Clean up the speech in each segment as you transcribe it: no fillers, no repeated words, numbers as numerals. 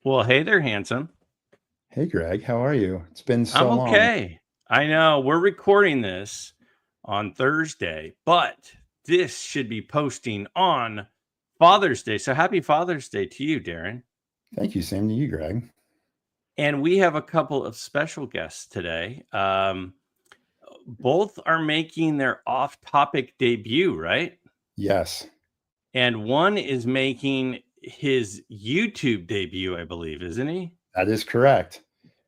Well, hey there, handsome. Hey Greg, how are you? It's been I'm so long. okay. I know we're recording this on Thursday, but this should be posting on Father's Day. So happy Father's Day to you, Darren. Thank you, same to you, Greg. And we have a couple of special guests today. Both are making their off-topic debut, right? Yes, And one is making his YouTube debut, I believe, isn't he? that is correct.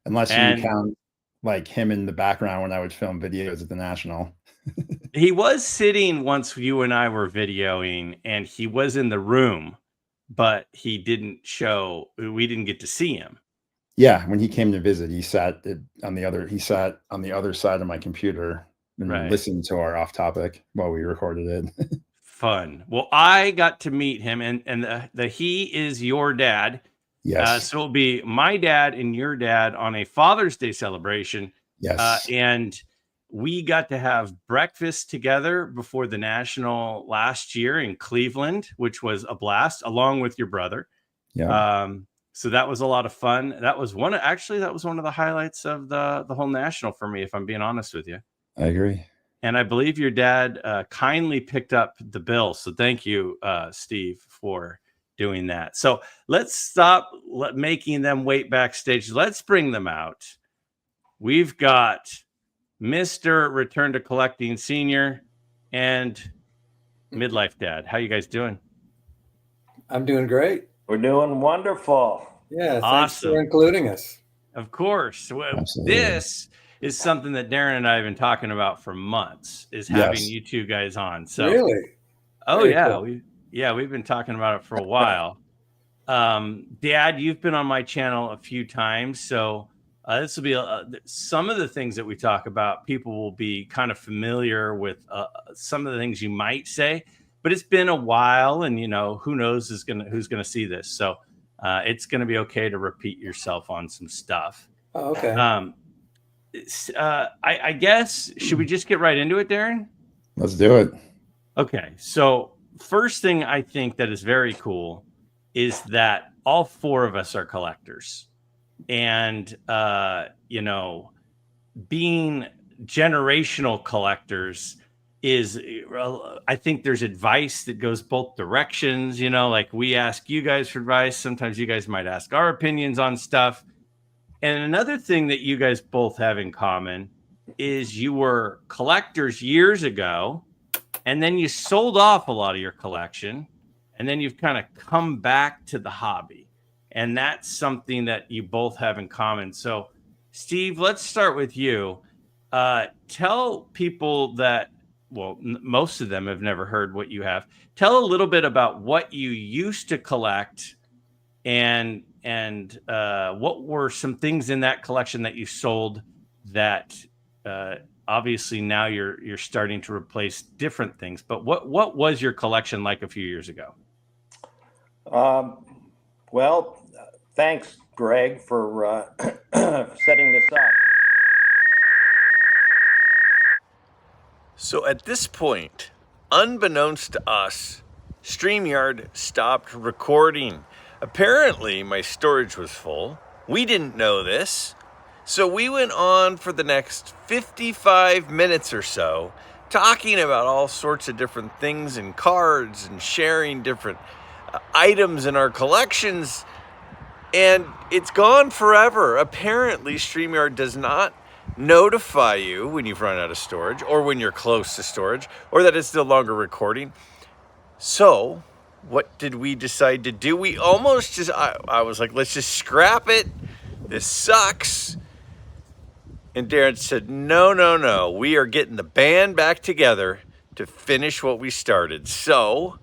Unless you And count like him in the background when I would film videos at the National. he was sitting once you and I were videoing, and he was in the room, but he didn't show. We didn't get to see him. Yeah, when he came to visit, he sat on the other side of my computer and Right. listened to our off topic while we recorded it. Fun. Well, I got to meet him, and the he is your dad. Yes, So it'll be my dad and your dad on a Father's Day celebration. yes, And we got to have breakfast together before the National last year in Cleveland, which was a blast, along with your brother. yeah, So that was a lot of fun. That was one of the highlights of the whole National for me, if I'm being honest with you. I agree. And I believe your dad kindly picked up the bill. So thank you, Steve, for doing that. So let's stop making them wait backstage. Let's bring them out. We've got Mr. Return to Collecting Senior and Midlife Dad. How you guys doing? I'm doing great. We're doing wonderful. Yeah, thanks Awesome. for including us. Of course. Absolutely. This is something that Darren and I have been talking about for months, is having Yes. you two guys on. So Really? Oh Very yeah, cool. we've been talking about it for a while. Dad, you've been on my channel a few times, so this will be some of the things that we talk about. People will be kind of familiar with some of the things you might say, but it's been a while, and who knows who's gonna see this. So it's gonna be okay to repeat yourself on some stuff. Oh, okay. I guess, should we just get right into it, Darren? Let's do it. Okay, so first thing I think that is very cool is that all four of us are collectors. And, being generational collectors is, I think there's advice that goes both directions. Like we ask you guys for advice. Sometimes you guys might ask our opinions on stuff. And another thing that you guys both have in common is you were collectors years ago, and then you sold off a lot of your collection, and then you've kind of come back to the hobby. And that's something that you both have in common. So, Steve, let's start with you. Tell people that, well, most of them have never heard what you have. Tell a little bit about what you used to collect, and what were some things in that collection that you sold that obviously now you're starting to replace different things. But what was your collection like a few years ago? Well, thanks, Greg, for setting this up. So at this point, unbeknownst to us, Streamyard stopped recording. Apparently, my storage was full. We didn't know this. So we went on for the next 55 minutes or so, talking about all sorts of different things and cards and sharing different items in our collections. And it's gone forever. Apparently, Streamyard does not notify you when you've run out of storage, or when you're close to storage, or that it's no longer recording. So what did we decide to do? We almost just, I was like, let's just scrap it. This sucks. And Darren said, no. We are getting the band back together to finish what we started. So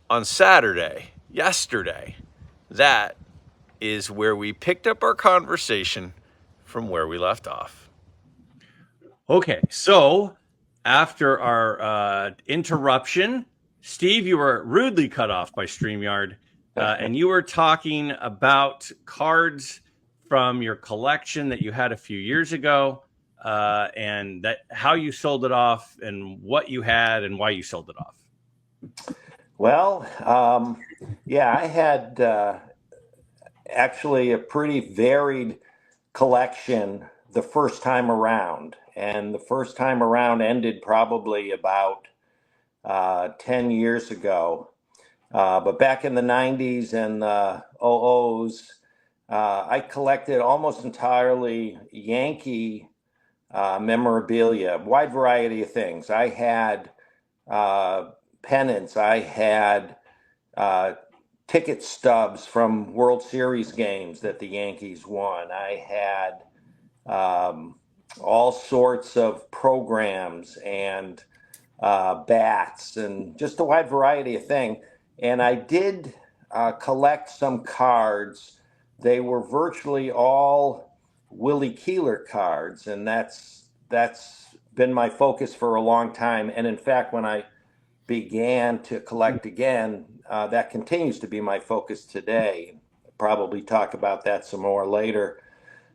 on Saturday, yesterday, that is where we picked up our conversation from where we left off. Okay, so after our interruption, Steve, you were rudely cut off by StreamYard, and you were talking about cards from your collection that you had a few years ago, and that how you sold it off, and what you had, and why you sold it off. Well, yeah, I had actually a pretty varied collection the first time around. And the first time around ended probably about 10 years ago. But back in the 90s and the 00s, I collected almost entirely Yankee memorabilia, wide variety of things. I had pennants, I had ticket stubs from World Series games that the Yankees won. I had all sorts of programs and bats and just a wide variety of things. And I did collect some cards. They were virtually all Willie Keeler cards, and that's been my focus for a long time. And in fact, when I began to collect again, that continues to be my focus today. Probably talk about that some more later.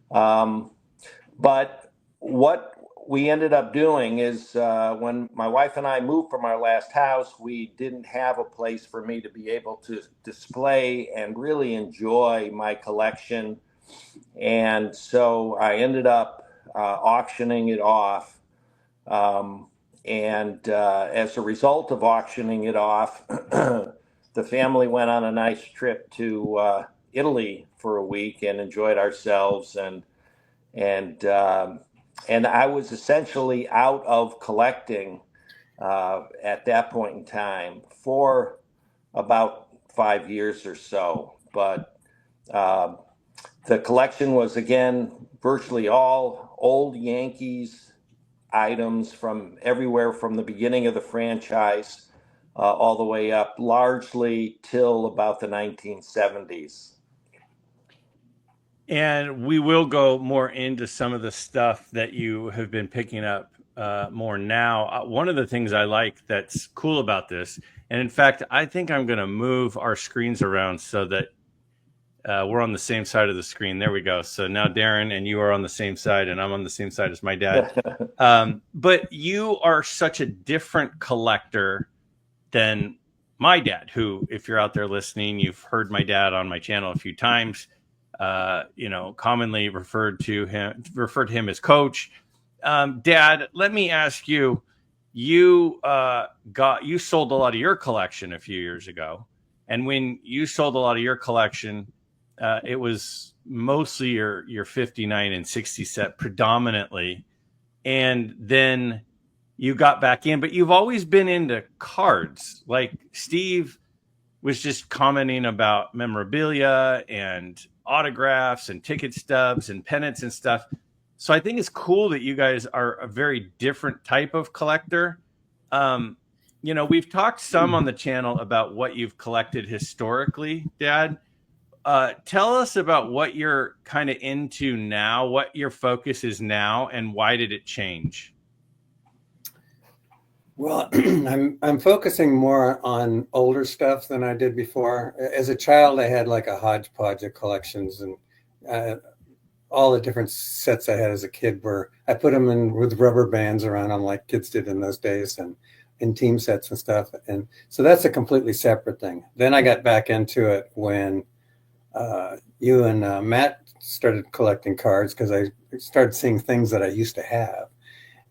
But what we ended up doing is when my wife and I moved from our last house, we didn't have a place for me to be able to display and really enjoy my collection. And so I ended up auctioning it off. And as a result of auctioning it off, the family went on a nice trip to Italy for a week and enjoyed ourselves. And I was essentially out of collecting at that point in time for about 5 years or so. But the collection was, again, virtually all old Yankees items from everywhere from the beginning of the franchise all the way up largely till about the 1970s. And we will go more into some of the stuff that you have been picking up more now. One of the things I like that's cool about this, and in fact, I think I'm going to move our screens around so that we're on the same side of the screen. There we go. So now Darren and you are on the same side, and I'm on the same side as my dad. But you are such a different collector than my dad, who, if you're out there listening, you've heard my dad on my channel a few times. Commonly referred to him as Coach. Dad, let me ask you, you sold a lot of your collection a few years ago. And when you sold a lot of your collection, it was mostly your 59 and 60 set predominantly. And then you got back in, but you've always been into cards. Like Steve was just commenting about memorabilia and autographs and ticket stubs and pennants and stuff. So I think it's cool that you guys are a very different type of collector. We've talked some on the channel about what you've collected historically, Dad. Tell us about what you're kind of into now, what your focus is now, and why did it change? Well, I'm focusing more on older stuff than I did before. As a child, I had like a hodgepodge of collections, and all the different sets I had as a kid were, I put them in with rubber bands around them like kids did in those days, and in team sets and stuff. And so that's a completely separate thing. Then I got back into it when you and Matt started collecting cards, because I started seeing things that I used to have.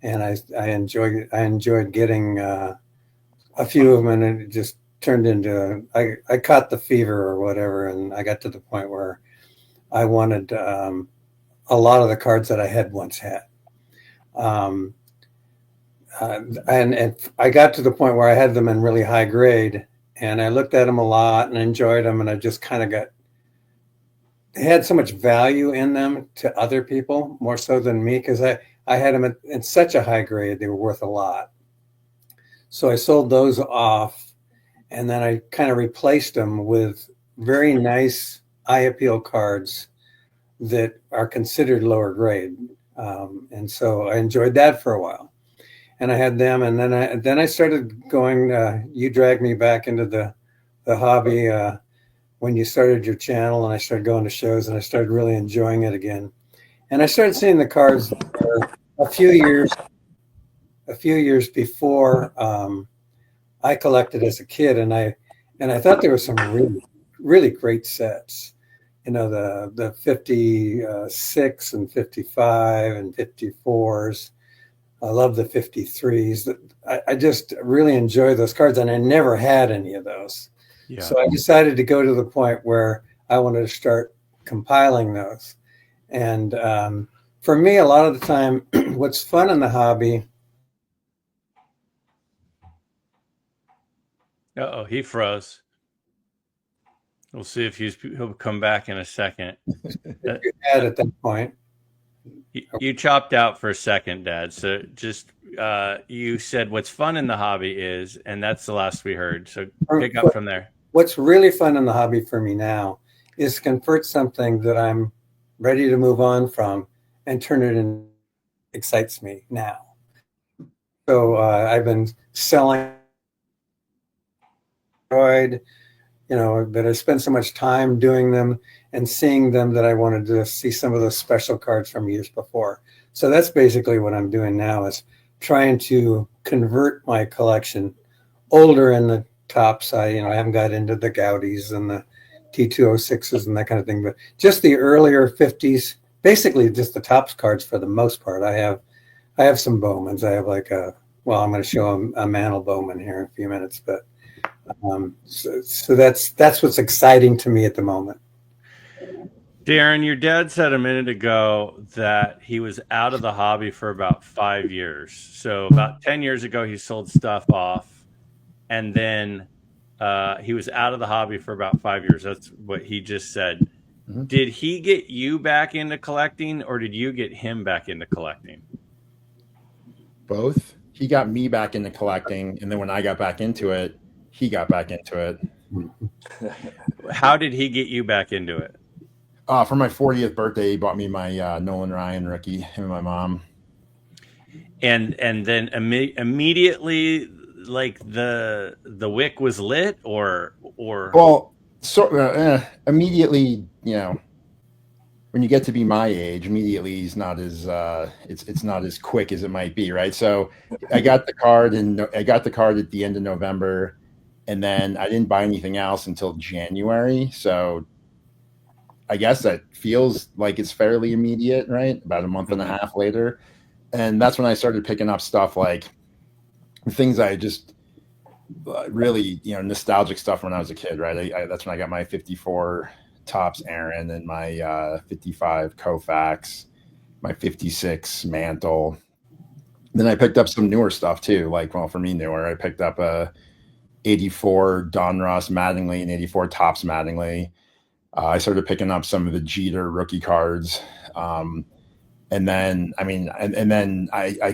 And I enjoyed getting a few of them, and it just turned into, I caught the fever or whatever, and I got to the point where I wanted a lot of the cards that I had once had. And I got to the point where I had them in really high grade, and I looked at them a lot and enjoyed them, and I just kind of they had so much value in them to other people, more so than me, because I had them in such a high grade, they were worth a lot. So I sold those off, and then I kind of replaced them with very nice eye appeal cards that are considered lower grade. And so I enjoyed that for a while. And I had them, and then I started going, you dragged me back into the hobby when you started your channel, and I started going to shows, and I started really enjoying it again. And I started seeing the cards a few years before I collected as a kid, and I thought there were some really, really great sets. the 56 and 55 and 54s. I love the 53s. I just really enjoy those cards, and I never had any of those. Yeah. So I decided to go to the point where I wanted to start compiling those. And for me, a lot of the time, what's fun in the hobby. Uh-oh, he froze. We'll see if he'll come back in a second. At that point. You chopped out for a second, Dad. So just you said what's fun in the hobby is, and that's the last we heard. So pick up from there. What's really fun in the hobby for me now is convert something that I'm ready to move on from and turn it in. Excites me now. So I've been selling. But I spent so much time doing them and seeing them that I wanted to see some of those special cards from years before. So that's basically what I'm doing now, is trying to convert my collection older in the tops. I haven't got into the Gaudis and the T206s and that kind of thing, but just the earlier 50s, basically just the tops cards for the most part. I have some Bowmans. I have I'm going to show a Mantle Bowman here in a few minutes, but so that's what's exciting to me at the moment. Darren, your dad said a minute ago that he was out of the hobby for about 5 years. So about 10 years ago, he sold stuff off, and then he was out of the hobby for about 5 years. That's what he just said. Mm-hmm. Did he get you back into collecting, or did you get him back into collecting? Both. He got me back into collecting, and then when I got back into it, he got back into it. How did he get you back into it? For my 40th birthday, he bought me my Nolan Ryan rookie, him and my mom. And then immediately, like the wick was lit, or well, immediately, when you get to be my age, immediately he's not as it's not as quick as it might be, right? So I got the card at the end of November. And then I didn't buy anything else until January. So I guess that feels like it's fairly immediate, right? About a month and a half later. And that's when I started picking up stuff like things I just really, nostalgic stuff when I was a kid, right? That's when I got my 54 Topps Aaron and my 55 Koufax, my 56 Mantle. Then I picked up some newer stuff too. For me, newer. I picked up a 84 Donruss Mattingly and 84 Topps Mattingly. I started picking up some of the Jeter rookie cards. And then I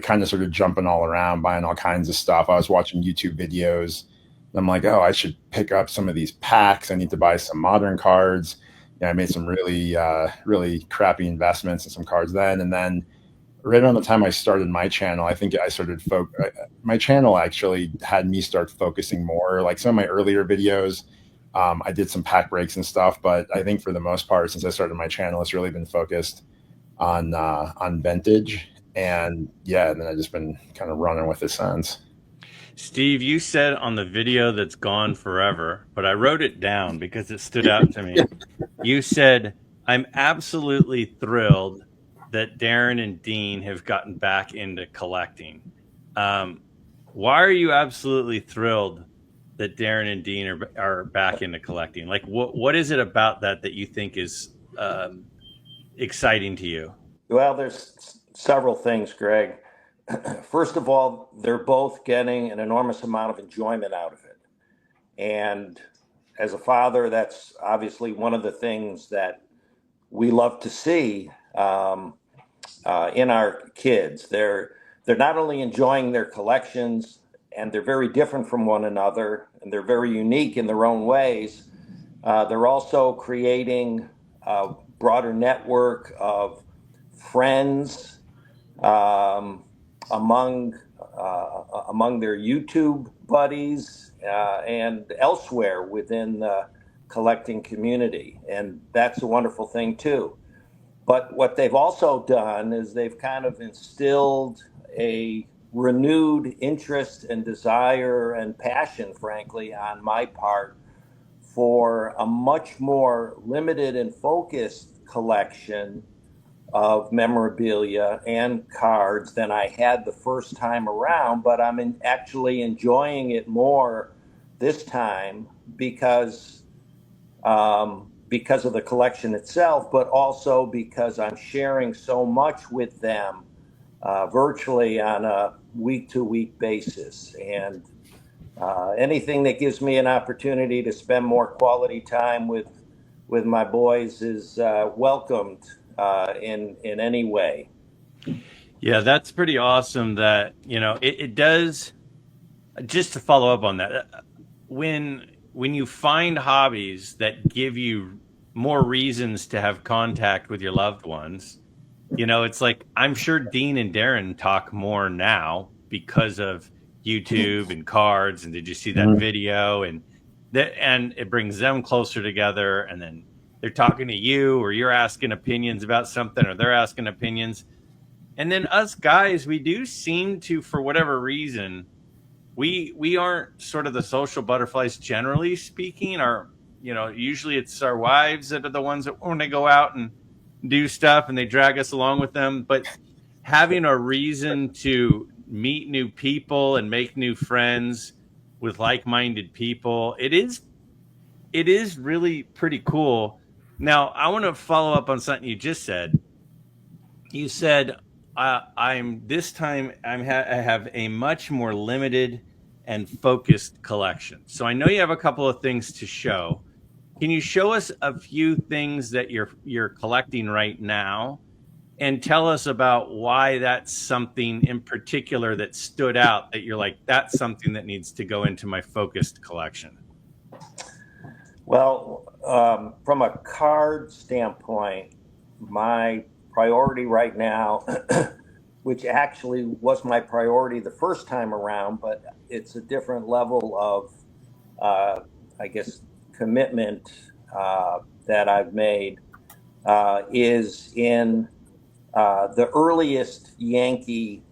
kind of started jumping all around, buying all kinds of stuff. I was watching YouTube videos. And I'm like, oh, I should pick up some of these packs. I need to buy some modern cards. I made some really, really crappy investments in some cards then. And then right around the time I started my channel, I think I started my channel actually had me start focusing more. Like some of my earlier videos, I did some pack breaks and stuff, but I think for the most part, since I started my channel, it's really been focused on vintage. And then I've just been kind of running with it since. Steve, you said on the video that's gone forever, but I wrote it down because it stood out to me. You said, "I'm absolutely thrilled that Darren and Dean have gotten back into collecting." Why are you absolutely thrilled that Darren and Dean are back into collecting? Like, what is it about that you think is exciting to you? Well, there's several things, Greg. First of all, they're both getting an enormous amount of enjoyment out of it. And as a father, that's obviously one of the things that we love to see in our kids. They're not only enjoying their collections, and they're very different from one another, and they're very unique in their own ways. They're also creating a broader network of friends among their YouTube buddies and elsewhere within the collecting community, and that's a wonderful thing too. But what they've also done is they've kind of instilled a renewed interest and desire and passion, frankly, on my part for a much more limited and focused collection of memorabilia and cards than I had the first time around, but I'm actually enjoying it more this time because of the collection itself, but also because I'm sharing so much with them virtually on a week-to-week basis. And anything that gives me an opportunity to spend more quality time with my boys is welcomed in any way. Yeah, that's pretty awesome that, it does. Just to follow up on that, when you find hobbies that give you more reasons to have contact with your loved ones, it's like, I'm sure Dean and Darren talk more now because of YouTube and cards, and did you see that video, and it brings them closer together, and then they're talking to you, or you're asking opinions about something, or they're asking opinions. And then us guys, we do seem to, for whatever reason, we aren't sort of the social butterflies, generally speaking. Usually it's our wives that are the ones that want to go out and do stuff, and they drag us along with them. But having a reason to meet new people and make new friends with like-minded people, it is really pretty cool. Now, I want to follow up on something you just said. You said, I have a much more limited and focused collection. So I know you have a couple of things to show. Can you show us a few things that you're collecting right now, and tell us about why that's something in particular that stood out, that you're like, that's something that needs to go into my focused collection? Well, from a card standpoint, my priority right now, which actually was my priority the first time around, but it's a different level of, I guess, commitment that I've made, is in the earliest Yankee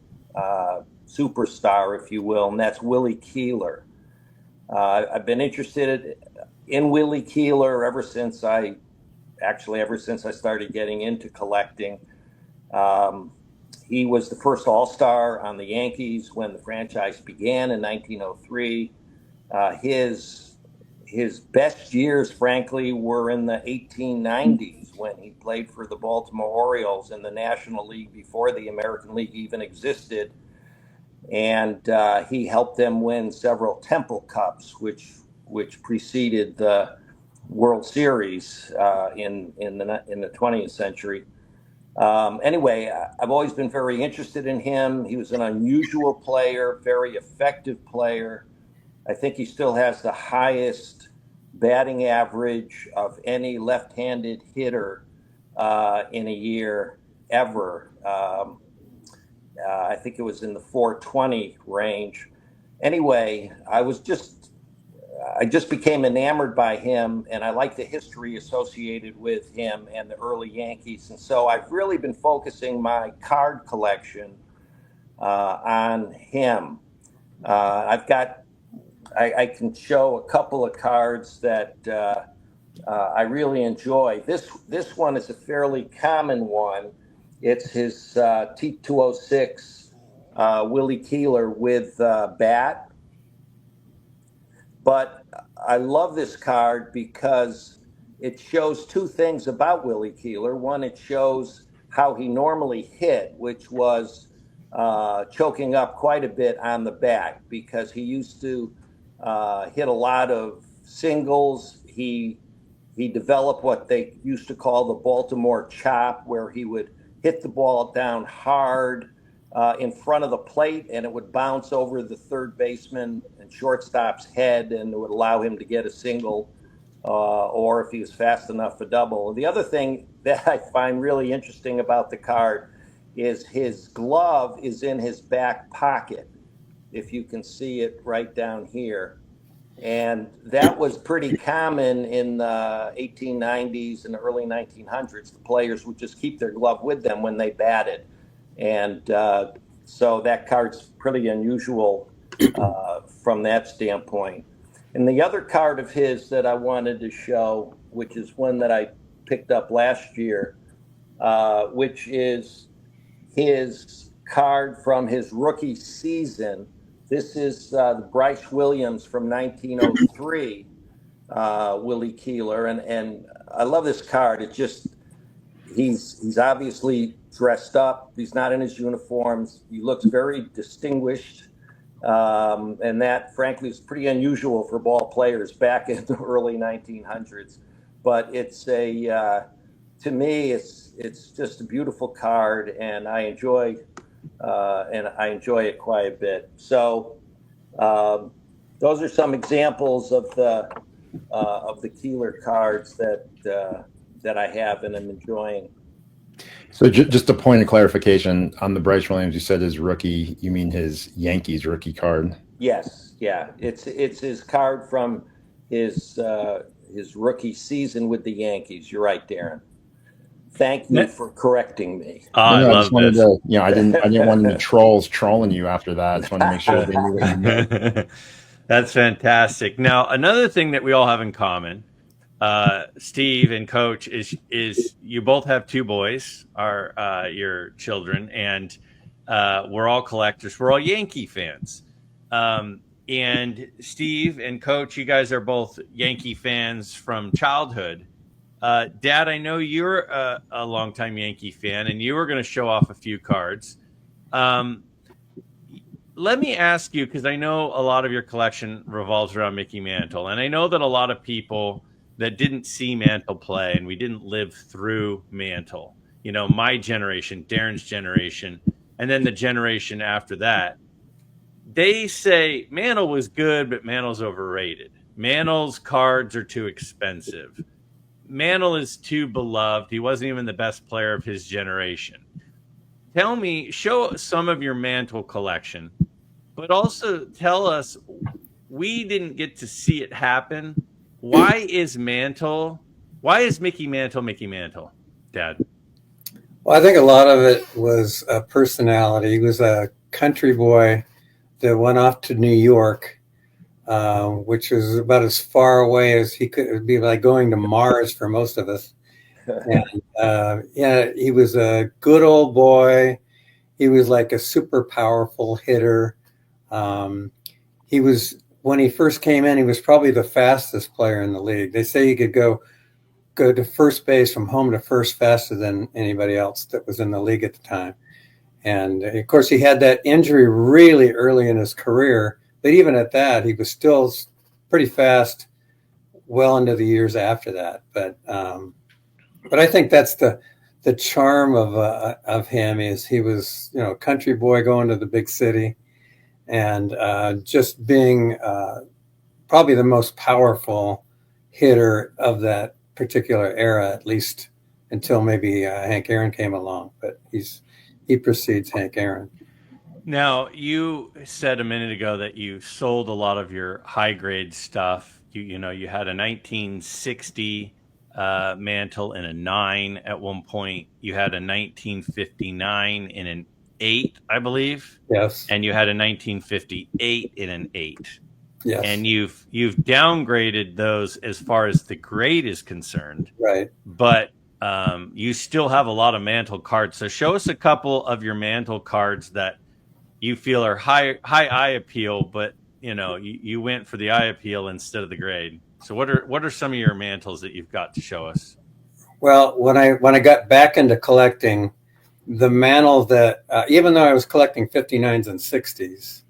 superstar, if you will, and that's Willie Keeler. I've been interested in Willie Keeler ever since I started getting into collecting. He was the first All-Star on the Yankees when the franchise began in 1903. His best years, frankly, were in the 1890s when he played for the Baltimore Orioles in the National League before the American League even existed. And he helped them win several Temple Cups, which preceded the World Series in the 20th century. Anyway, I've always been very interested in him. He was an unusual player, very effective player. I think he still has the highest batting average of any left-handed hitter in a year ever. I think it was in the 420 range. Anyway, I just became enamored by him, and I like the history associated with him and the early Yankees. And so I've really been focusing my card collection on him. I can show a couple of cards that I really enjoy. This one is a fairly common one. It's his T206 Willie Keeler with bat. But I love this card because it shows two things about Willie Keeler. One, it shows how he normally hit, which was choking up quite a bit on the bat, because he used to hit a lot of singles. He developed what they used to call the Baltimore chop, where he would hit the ball down hard in front of the plate, and it would bounce over the third baseman and shortstop's head, and it would allow him to get a single, or if he was fast enough, a double. The other thing that I find really interesting about the card is his glove is in his back pocket, if you can see it right down here. And that was pretty common in the 1890s and the early 1900s. The players would just keep their glove with them when they batted. And so that card's pretty unusual from that standpoint. And the other card of his that I wanted to show, which is one that I picked up last year, which is his card from his rookie season. This is Bryce Williams from 1903, Willie Keeler, and I love this card. It just he's obviously dressed up. He's not in his uniforms. He looks very distinguished. And that, frankly, is pretty unusual for ball players back in the early 1900s. But it's to me, it's just a beautiful card, and I enjoy it quite a bit. So those are some examples of the Keeler cards that I have and I'm enjoying. So just a point of clarification on the Bryce Williams, you said his rookie, you mean his Yankees rookie card? Yes, yeah, it's his card from his rookie season with the Yankees. You're right, Darren. Thank you for correcting me. I I love just wanted this. to, I didn't want any trolls trolling you after that. I just wanted to make sure they knew what you knew. That's fantastic. Now, another thing that we all have in common, Steve and Coach, is you both have two boys, your children, and we're all collectors. We're all Yankee fans. And Steve and Coach, you guys are both Yankee fans from childhood. Dad, I know you're a longtime Yankee fan, and you were going to show off a few cards. Let me ask you, because I know a lot of your collection revolves around Mickey Mantle, and I know that a lot of people that didn't see Mantle play, and we didn't live through Mantle, my generation, Darren's generation, and then the generation after that, they say Mantle was good, but Mantle's overrated. Mantle's cards are too expensive. Mantle is too beloved. He wasn't even the best player of his generation. Show some of your Mantle collection, but also tell us, we didn't get to see it happen. Why is Mickey Mantle, Dad? Well, I think a lot of it was a personality. He was a country boy that went off to New York, which was about as far away as he could. It would be like going to Mars for most of us. And he was a good old boy. He was like a super powerful hitter. When he first came in, he was probably the fastest player in the league. They say he could go to first base from home to first faster than anybody else that was in the league at the time. And of course, he had that injury really early in his career. But even at that, he was still pretty fast well into the years after that. But I think that's the charm of him, is he was, a country boy going to the big city, and just being probably the most powerful hitter of that particular era, at least until maybe Hank Aaron came along. But he precedes Hank Aaron. Now, you said a minute ago that you sold a lot of your high grade stuff. You had a 1960 Mantle in a 9 at one point. You had a 1959 in an 8, I believe. Yes. And you had a 1958 in an 8. Yes. And you've downgraded those as far as the grade is concerned. Right. But you still have a lot of Mantle cards. So show us a couple of your Mantle cards that you feel are high eye appeal, but you went for the eye appeal instead of the grade. So what are some of your Mantles that you've got to show us? Well, when I got back into collecting, the Mantle that even though I was collecting 59s and 60s,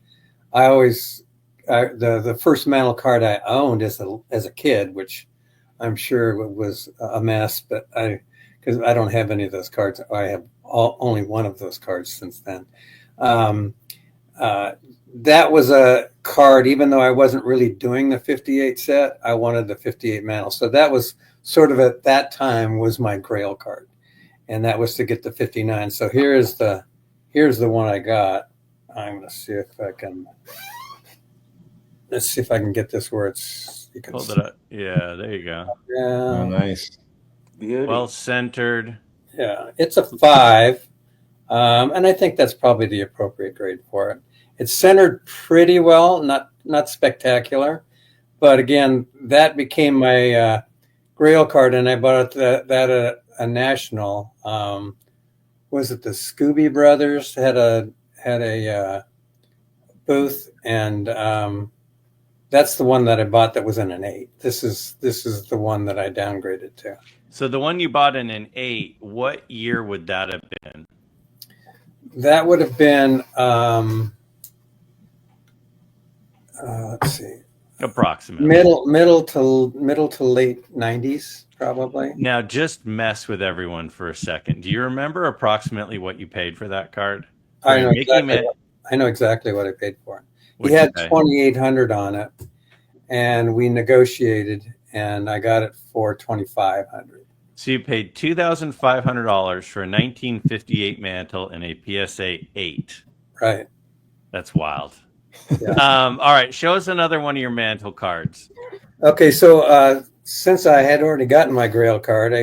the first Mantle card I owned as a kid, which I'm sure was a mess, but because I don't have any of those cards. I have only one of those cards since then. That was a card, even though I wasn't really doing the 58 set, I wanted the 58 Mantle. So that was sort of, at that time, was my grail card. And that was to get the 59. So here's the one I got. I'm going to see if I can, let's see if I can get this where you can hold it up. Yeah, there you go. Yeah. Oh, nice. Beauty. Well centered. Yeah, it's a 5. And I think that's probably the appropriate grade for it. It's centered pretty well, not spectacular, But again, that became my Grail card, and I bought that at a national. Was it the Scooby Brothers had a booth, and that's the one that I bought that was in an 8. This is the one that I downgraded to. So the one you bought in an 8, what year would that have been? That would have been let's see, approximately middle to late 90s, probably. Now, just mess with everyone for a second. Do you remember approximately what you paid for that card? I know exactly what I paid for it. He had 2,800 on it, and we negotiated, and I got it for 2,500. So you paid $2,500 for a 1958 Mantle and a PSA 8. Right. That's wild. Yeah. All right, show us another one of your Mantle cards. Okay, so since I had already gotten my Grail card,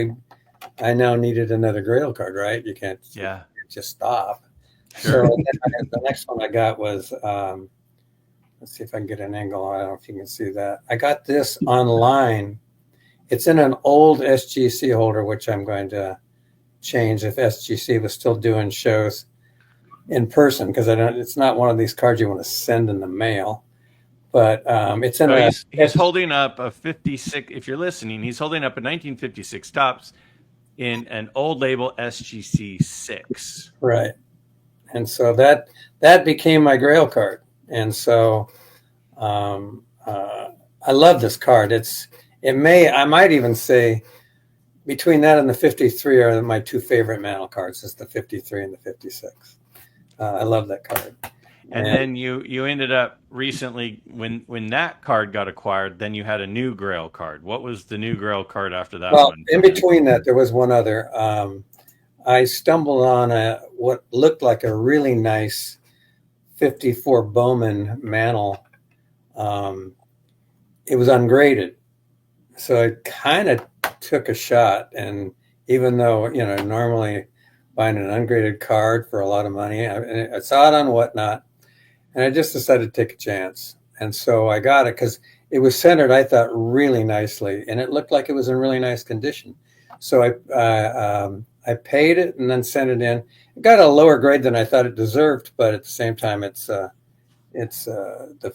I now needed another Grail card, right? You can't just stop. Sure. So the next one I got was, let's see if I can get an angle. I don't know if you can see that. I got this online. It's in an old SGC holder, which I'm going to change if SGC was still doing shows in person, because it's not one of these cards you want to send in the mail. But it's in he's holding up a 56. If you're listening, he's holding up a 1956 Topps in an old label SGC 6. Right. And so that became my Grail card. And so I love this card. I might even say between that and the 53 are my two favorite Mantle cards, is the 53 and the 56. I love that card. And then you ended up recently, when that card got acquired, then you had a new Grail card. What was the new Grail card after that one? In between that, there was one other. I stumbled on what looked like a really nice 54 Bowman Mantle. It was ungraded, so I kind of took a shot. And even though, normally buying an ungraded card for a lot of money, I saw it on Whatnot, and I just decided to take a chance. And so I got it because it was centered, I thought, really nicely, and it looked like it was in really nice condition. So I paid it and then sent it in. It got a lower grade than I thought it deserved, but at the same time, it's the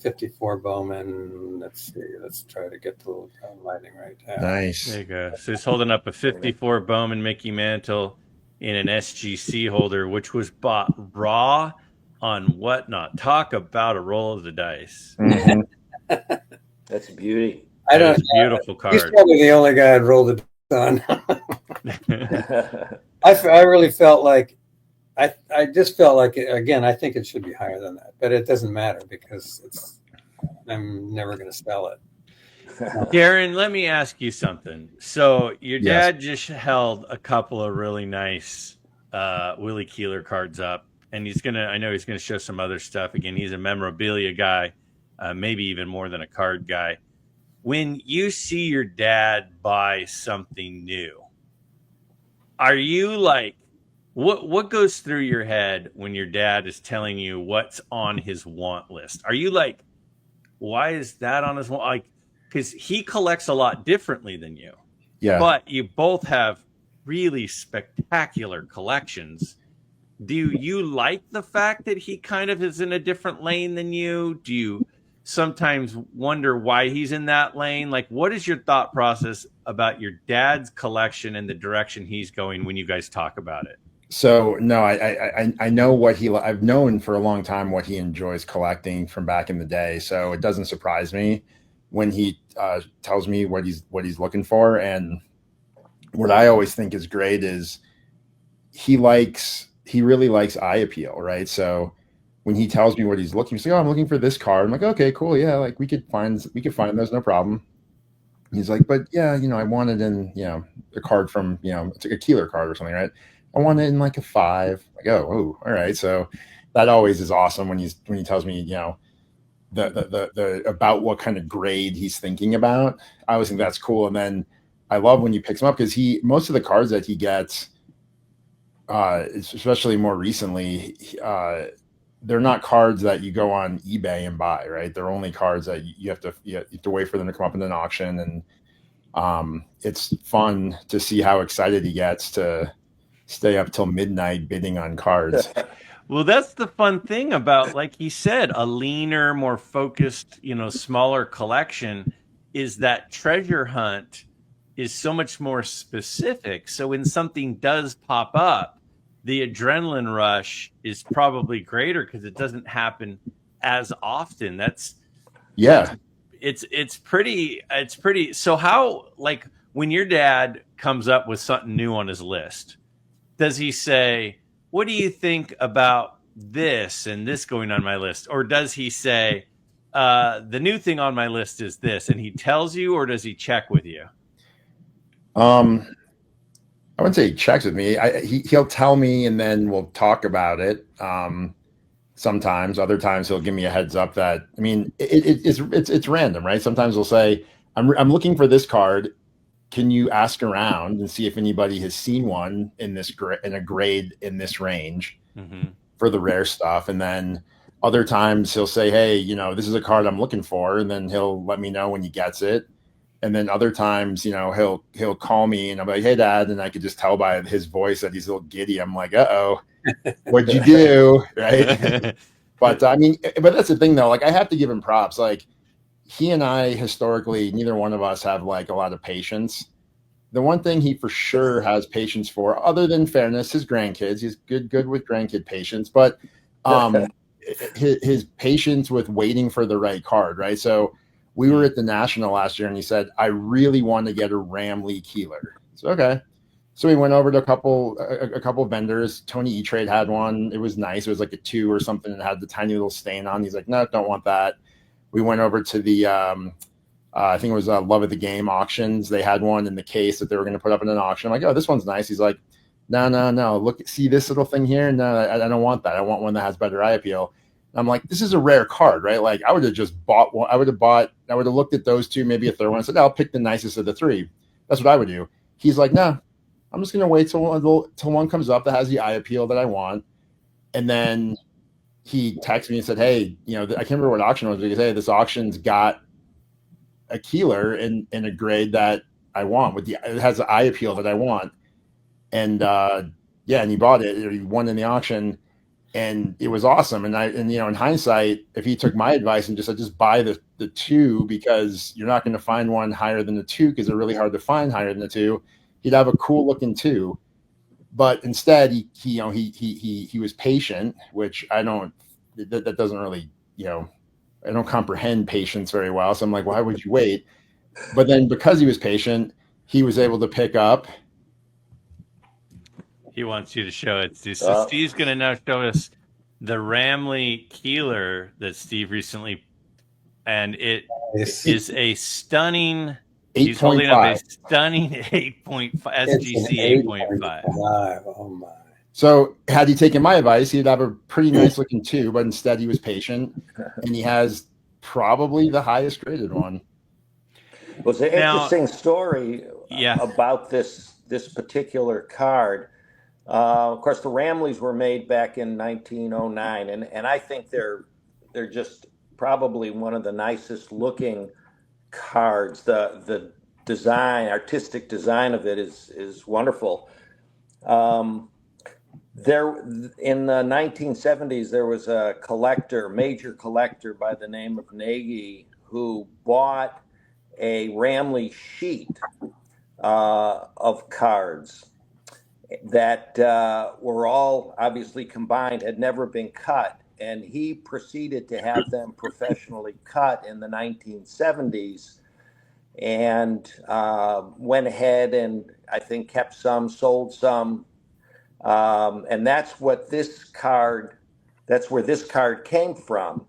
54 Bowman. Let's see. Let's try to get the little lighting right now. Nice. There you go. So he's holding up a 54 Bowman Mickey Mantle in an SGC holder, which was bought raw on Whatnot. Talk about a roll of the dice. Mm-hmm. That's a beauty. It's a beautiful card. He's probably the only guy I'd roll the dice on. I really felt like I just felt like, again, I think it should be higher than that, but it doesn't matter because I'm never going to sell it. Darren, let me ask you something. So your dad just held a couple of really nice Willie Keeler cards up, and I know he's gonna show some other stuff. Again, he's a memorabilia guy, maybe even more than a card guy. When you see your dad buy something new, are you like, what goes through your head when your dad is telling you what's on his want list? Are you like, why is that on his want? Like, because he collects a lot differently than you. Yeah. But you both have really spectacular collections. Do you like the fact that he kind of is in a different lane than you? Do you sometimes wonder why he's in that lane? Like, what is your thought process about your dad's collection and the direction he's going when you guys talk about it? So no, I know I've known for a long time what he enjoys collecting from back in the day. So it doesn't surprise me when he tells me what he's looking for. And what I always think is great is he really likes eye appeal, right? So when he tells me what he's looking, he's like, "Oh, I'm looking for this card." I'm like, "Okay, cool, yeah, like we could find those, no problem." He's like, "But yeah, I want it in, a card from, it's like a Keeler card or something, right? I want it in like a 5." Like, oh, all right. So that always is awesome when he tells me, the about what kind of grade he's thinking about. I always think that's cool. And then I love when you pick him up, because most of the cards that he gets, especially more recently, they're not cards that you go on eBay and buy, right? They're only cards that you have to wait for them to come up in an auction, and it's fun to see how excited he gets to stay up till midnight bidding on cards. Well, that's the fun thing about, like he said, a leaner, more focused, smaller collection, is that treasure hunt is so much more specific. So when something does pop up, the adrenaline rush is probably greater because it doesn't happen as often. Yeah. It's pretty. So how, like, when your dad comes up with something new on his list, does he say, what do you think about this and this going on my list? Or does he say, the new thing on my list is this, and he tells you, or does he check with you? I wouldn't say he checks with me. He'll tell me, and then we'll talk about it. Sometimes, other times he'll give me a heads up that, I mean, it's random, right? Sometimes he'll say, I'm looking for this card. Can you ask around and see if anybody has seen one in a grade in this range for the rare stuff? And then other times he'll say, hey, this is a card I'm looking for, and then he'll let me know when he gets it. And then other times, he'll call me, and I'm like, hey, Dad, and I could just tell by his voice that he's a little giddy. I'm like, uh-oh, what'd you do? Right. But but that's the thing though. Like, I have to give him props. Like, he and I, historically, neither one of us have like a lot of patience. The one thing he for sure has patience for, other than fairness, his grandkids. He's good with grandkid patience, but his patience with waiting for the right card, right? So we were at the National last year, and he said, I really want to get a Ramley Keeler. So, okay. So we went over to a couple vendors. Tony E-Trade had one. It was nice. It was like a 2 or something, and had the tiny little stain on. He's like, no, don't want that. We went over to the, I think it was Love of the Game auctions. They had one in the case that they were going to put up in an auction. I'm like, oh, this one's nice. He's like, no. Look, see this little thing here? No, I don't want that. I want one that has better eye appeal. And I'm like, this is a rare card, right? Like, I would have just bought one. I would have looked at those two, maybe a third one, and said, I'll pick the nicest of the 3. That's what I would do. He's like, no, I'm just going to wait till one comes up that has the eye appeal that I want. And then he texted me and said, hey, I can't remember what auction it was, because, hey, this auction's got a Keeler in a grade that I want, it has the eye appeal that I want. And and he bought it, or he won in the auction, and it was awesome. And in hindsight, if he took my advice and just said, just buy the 2, because you're not going to find one higher than the 2, because they're really hard to find higher than the 2, he'd have a cool looking 2. But instead, he was patient, which I don't. That doesn't really, I don't comprehend patience very well. So I'm like, why would you wait? But then, because he was patient, he was able to pick up. He wants you to show it, Steve. So Steve's going to now show us the Ramley Keeler that Steve recently, and it is a stunning. He's holding up a stunning 8.5 SGC 8.5. Oh my! So had he taken my advice, he'd have a pretty nice looking 2, but instead he was patient, and he has probably the highest graded one. Well, it's an interesting story about this particular card. Of course, the Ramleys were made back in 1909, and I think they're just probably one of the nicest looking cards. The design, artistic design of it is wonderful. There in the 1970s, there was a major collector by the name of Nagy, who bought a Ramley sheet of cards that were all obviously combined, had never been cut, and he proceeded to have them professionally cut in the 1970s, and went ahead and I think kept some, sold some. And that's where this card came from.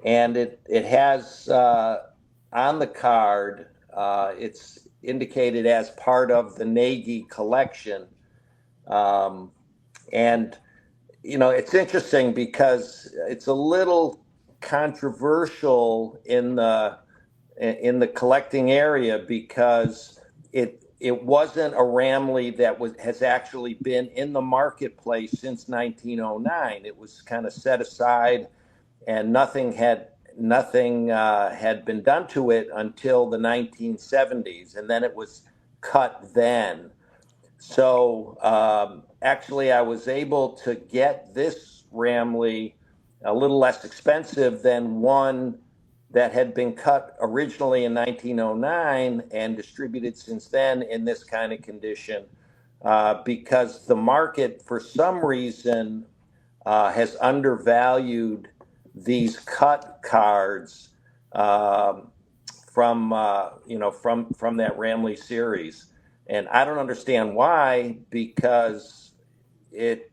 And it has on the card, it's indicated as part of the Nagy collection. And, it's interesting because it's a little controversial in the collecting area, because it wasn't a Ramley that has actually been in the marketplace since 1909. It was kind of set aside, and nothing had been done to it until the 1970s, and then it was cut then. So actually, I was able to get this Ramley a little less expensive than one that had been cut originally in 1909 and distributed since then in this kind of condition, because the market, for some reason, has undervalued these cut cards from that Ramley series. And I don't understand why, because it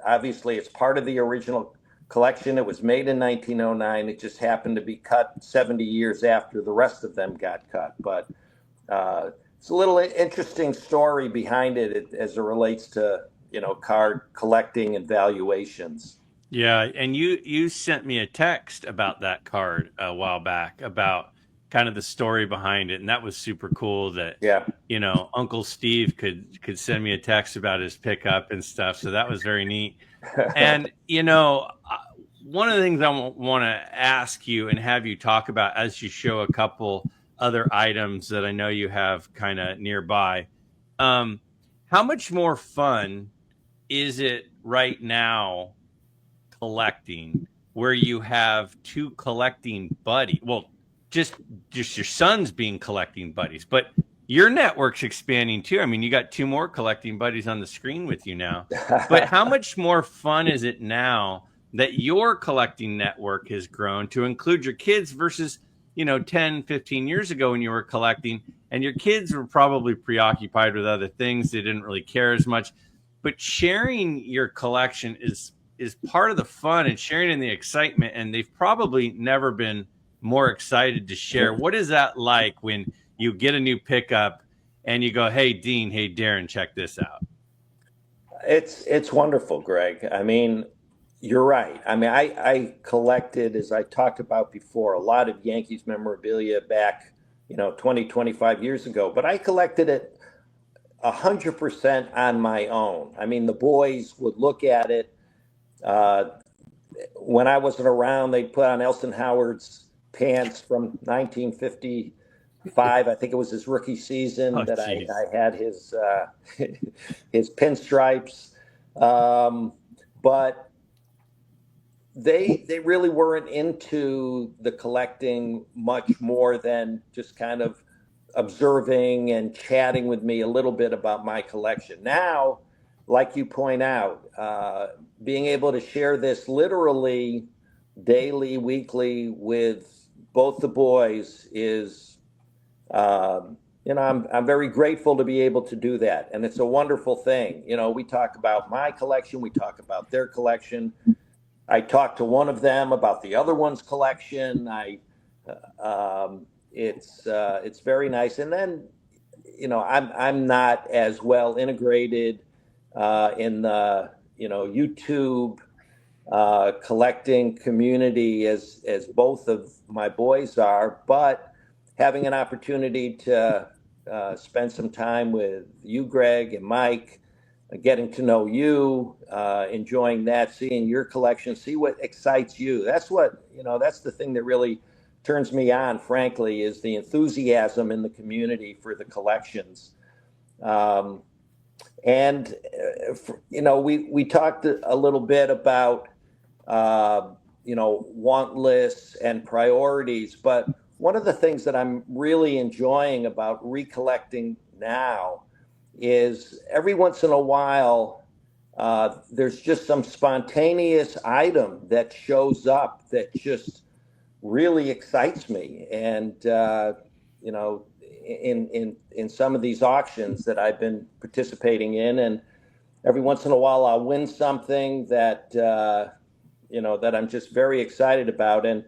obviously it's part of the original collection. It was made in 1909. It just happened to be cut 70 years after the rest of them got cut. But it's a little interesting story behind it as it relates to, card collecting and valuations. Yeah, and you sent me a text about that card a while back about kind of the story behind it, and that was super cool that Uncle Steve could send me a text about his pickup and stuff. So that was very neat. And one of the things I want to ask you and have you talk about as you show a couple other items that I know you have kind of nearby, how much more fun is it right now collecting where you have two collecting buddies? Well, just your sons being collecting buddies, but your network's expanding too. I mean, you got two more collecting buddies on the screen with you now. But how much more fun is it now that your collecting network has grown to include your kids versus 10, 15 years ago when you were collecting and your kids were probably preoccupied with other things? They didn't really care as much. But sharing your collection is part of the fun and sharing in the excitement, and they've probably never been more excited to share. What is that like when you get a new pickup and you go, hey, Dean, hey, Darren, check this out? It's wonderful, Greg. I mean, you're right. I mean, I collected, as I talked about before, a lot of Yankees memorabilia back, 20, 25 years ago, but I collected it 100% on my own. I mean, the boys would look at it. When I wasn't around, they'd put on Elston Howard's pants from 1955. I think it was his rookie season I had his pinstripes. But they really weren't into the collecting much more than just kind of observing and chatting with me a little bit about my collection. Now, like you point out, being able to share this literally daily, weekly with both the boys is, I'm very grateful to be able to do that. And it's a wonderful thing. We talk about my collection, we talk about their collection. I talk to one of them about the other one's collection. It's very nice. And then, I'm not as well integrated in the YouTube collecting community as both of my boys are, but having an opportunity to spend some time with you, Greg, and Mike, getting to know you, enjoying that, seeing your collection, see what excites you. That's that's the thing that really turns me on, frankly, is the enthusiasm in the community for the collections. And we talked a little bit about want lists and priorities, but one of the things that I'm really enjoying about recollecting now is every once in a while there's just some spontaneous item that shows up that just really excites me. And in some of these auctions that I've been participating in, and every once in a while I'll win something that that I'm just very excited about. And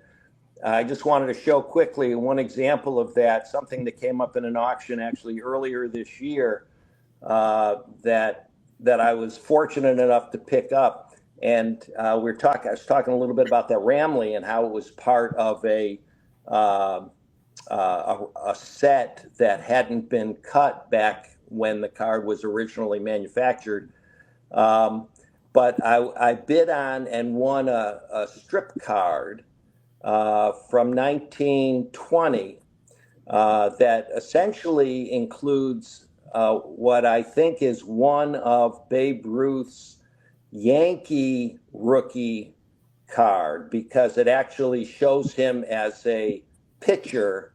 I just wanted to show quickly one example of that, something that came up in an auction actually earlier this year that I was fortunate enough to pick up. And I was talking a little bit about that Ramley and how it was part of a a set that hadn't been cut back when the card was originally manufactured. But I bid on and won a strip card from 1920 that essentially includes what I think is one of Babe Ruth's Yankee rookie card, because it actually shows him as a pitcher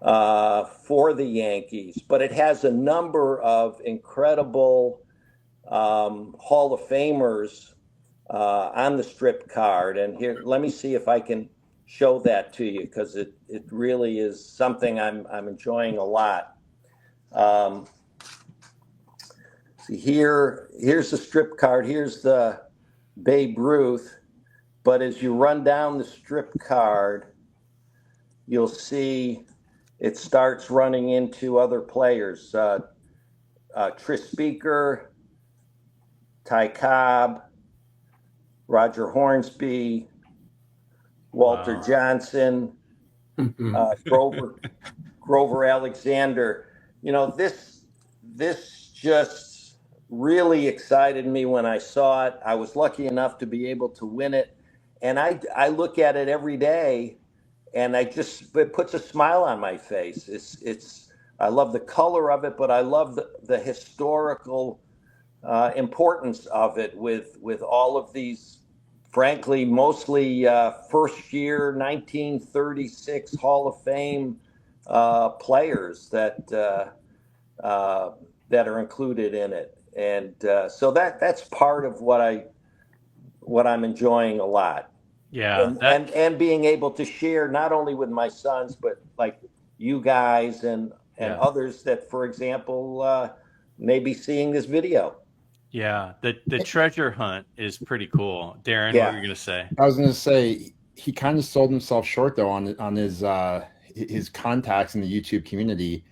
for the Yankees, but it has a number of incredible Hall of Famers on the strip card. And here, let me see if I can show that to you, because it really is something I'm enjoying a lot. See here's the strip card. Here's the Babe Ruth. But as you run down the strip card, you'll see it starts running into other players. Tris Speaker, Ty Cobb, Roger Hornsby, Walter Johnson, Grover Alexander. You know, this just really excited me when I saw it. I was lucky enough to be able to win it, and I look at it every day, and it puts a smile on my face. I love the color of it, but I love the historical importance of it with all of these, frankly, mostly first year 1936 Hall of Fame players that are included in it, and so that's part of what I'm enjoying a lot. Yeah, and being able to share not only with my sons, but like you guys and others that, for example, may be seeing this video. Yeah, the treasure hunt is pretty cool. Darren, Yeah. what were you going to say? I was going to say he kind of sold himself short though on his contacts in the YouTube community.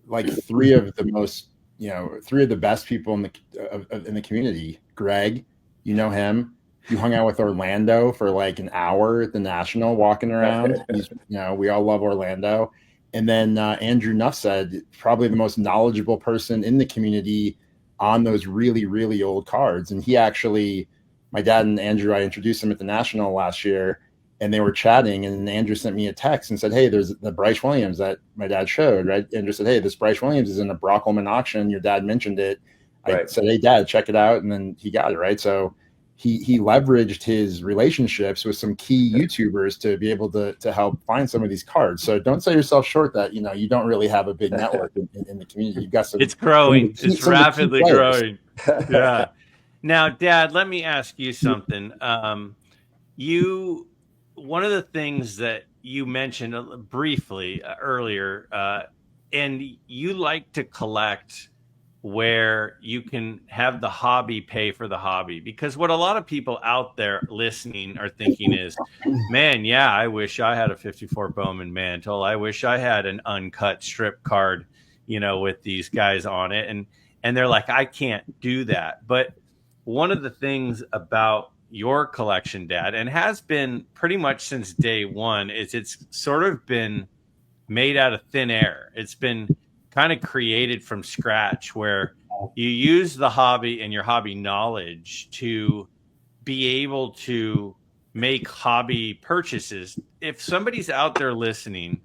Like three of the best people in the community. Greg, you know him. You hung out with Orlando for like an hour at the National, walking around. We all love Orlando. And then Andrew Nuffsaid, probably the most knowledgeable person in the community on those really, really old cards. And he actually, my dad and Andrew, I introduced him at the National last year, and they were chatting, and Andrew sent me a text and said, hey, there's the Bryce Williams that my dad showed, right? Andrew said, hey, this Bryce Williams is in a Brock Ullman auction. Your dad mentioned it. I said, hey, Dad, check it out. And then he got it, right? So he leveraged his relationships with some key YouTubers to be able to help find some of these cards. So don't sell yourself short that, you don't really have a big network in the community. You've got some. It's growing. It's rapidly growing. Yeah. Now, Dad, let me ask you something. One of the things that you mentioned briefly earlier, and you like to collect where you can have the hobby pay for the hobby, because what a lot of people out there listening are thinking is, man, yeah, I wish I had a 54 Bowman Mantle. I wish I had an uncut strip card, with these guys on it. And they're like, I can't do that. But one of the things about your collection, Dad, and has been pretty much since day one, is it's sort of been made out of thin air. It's been kind of created from scratch, where you use the hobby and your hobby knowledge to be able to make hobby purchases. If somebody's out there listening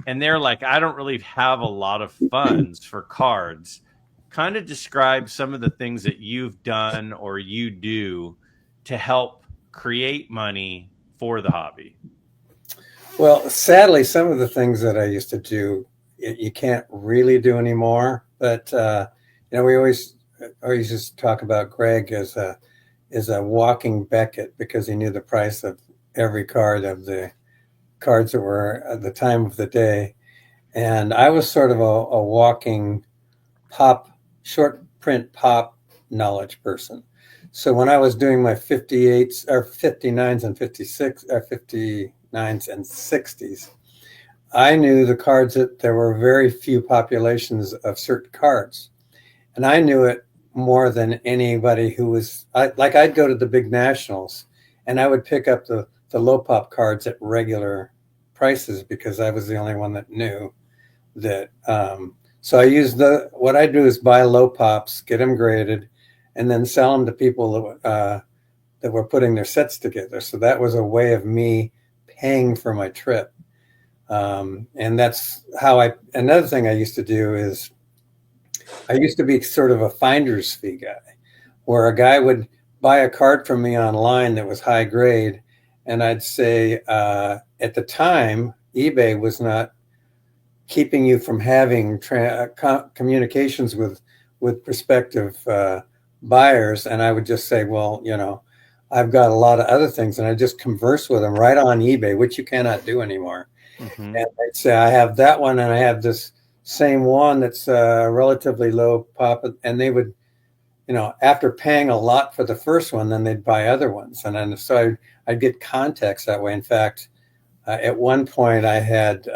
and they're like, I don't really have a lot of funds for cards, kind of describe some of the things that you've done or you do to help create money for the hobby. Well, sadly, some of the things that I used to do, you can't really do anymore. But we always just talk about Greg as a walking Beckett, because he knew the price of every card of the cards that were at the time of the day. And I was sort of a walking short print pop knowledge person. So when I was doing my 58s or 59s and 56 or 59s and 60s, I knew the cards that there were very few populations of certain cards. And I knew it more than anybody who was, I'd go to the big nationals and I would pick up the low pop cards at regular prices because I was the only one that knew that. So I use what I do is buy low pops, get them graded, and then sell them to people that were putting their sets together. So that was a way of me paying for my trip. And that's how another thing I used to do is I used to be sort of a finder's fee guy, where a guy would buy a card from me online that was high grade. And I'd say, at the time, eBay was not keeping you from having communications with prospective buyers. And I would just say, well, I've got a lot of other things, and I just converse with them right on eBay, which you cannot do anymore. Mm-hmm. And I'd say, I have that one, and I have this same one that's relatively low pop, and they would, after paying a lot for the first one, then they'd buy other ones, and then so I'd get contacts that way. In fact, at one point, I had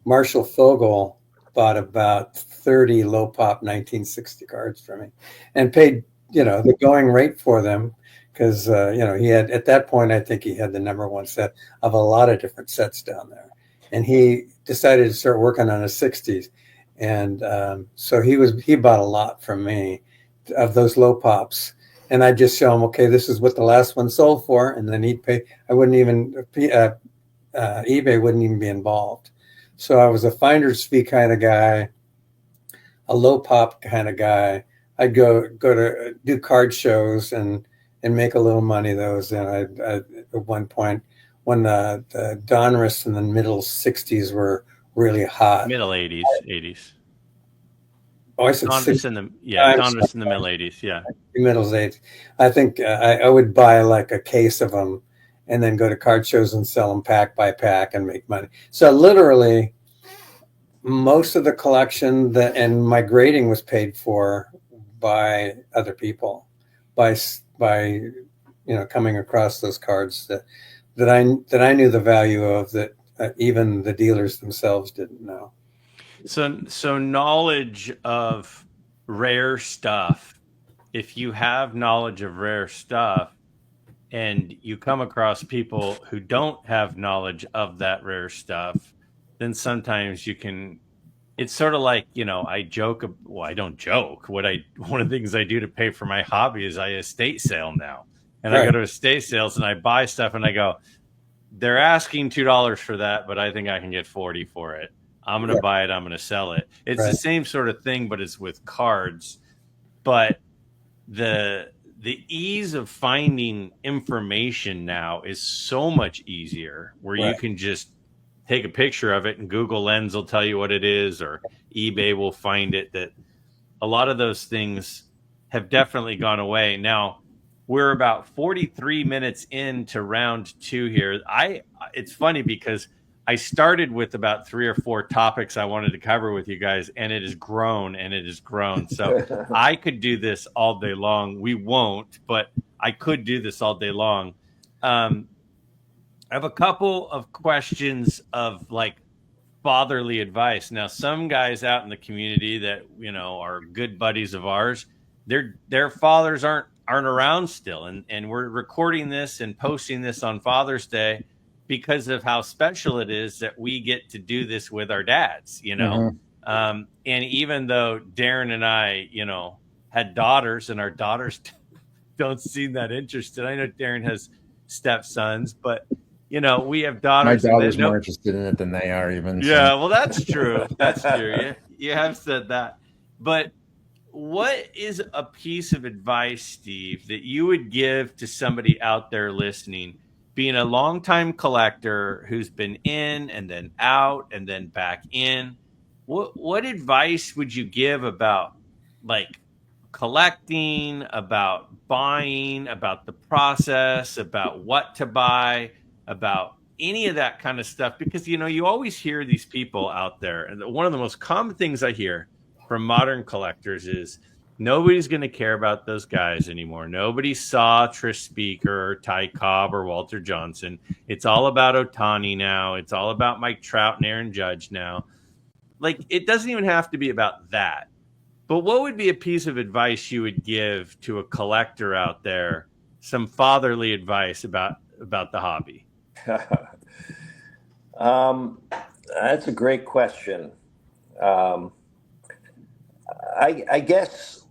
Marshall Fogel bought about 30 low pop 1960 cards for me, and paid the going rate for them. Because, he had, at that point, I think he had the number one set of a lot of different sets down there. And he decided to start working on his 60s. And so he bought a lot from me of those low pops. And I'd just show him, okay, this is what the last one sold for. And then he'd pay. I wouldn't even, eBay wouldn't even be involved. So I was a finder's fee kind of guy, a low pop kind of guy. I'd go to do card shows and make a little money those. And I at one point when the Donruss in the middle 60s were really hot. Middle 80s. Oh, I said Donruss in the middle 80s. Yeah. Middle 80s. I think I would buy like a case of them and then go to card shows and sell them pack by pack and make money. So literally most of the collection and my grading was paid for by other people, by coming across those cards that I knew the value of, that even the dealers themselves didn't know. So knowledge of rare stuff. If you have knowledge of rare stuff and you come across people who don't have knowledge of that rare stuff, then sometimes you can. It's sort of like, I joke. Well, I don't joke. One of the things I do to pay for my hobby is I estate sale now. And right. I go to estate sales and I buy stuff and I go, they're asking $2 for that, but I think I can get $40 for it. I'm going to buy it. I'm going to sell it. It's the same sort of thing, but it's with cards. But the ease of finding information now is so much easier, where you can just take a picture of it and Google Lens will tell you what it is, or eBay will find it. That a lot of those things have definitely gone away. Now, we're about 43 minutes into round 2 here. It's funny because I started with about 3 or 4 topics I wanted to cover with you guys, and it has grown and it has grown. So I could do this all day long. We won't, but I could do this all day long. I have a couple of questions of like fatherly advice. Now, some guys out in the community that, are good buddies of ours, their fathers aren't around still. And we're recording this and posting this on Father's Day because of how special it is that we get to do this with our dads, Mm-hmm. And even though Darren and I, had daughters, and our daughters don't seem that interested. I know Darren has stepsons, but we have daughters. My daughter's more interested in it than they are even. Yeah, well, that's true. That's true. You have said that. But what is a piece of advice, Steve, that you would give to somebody out there listening, being a longtime collector who's been in and then out and then back in? What advice would you give about like collecting, about buying, about the process, about what to buy, about any of that kind of stuff? Because, you always hear these people out there. And one of the most common things I hear from modern collectors is nobody's going to care about those guys anymore. Nobody saw Trish Speaker or Ty Cobb or Walter Johnson. It's all about Ohtani now. It's all about Mike Trout and Aaron Judge now. Like, it doesn't even have to be about that. But what would be a piece of advice you would give to a collector out there, some fatherly advice about the hobby? That's a great question. Um, I guess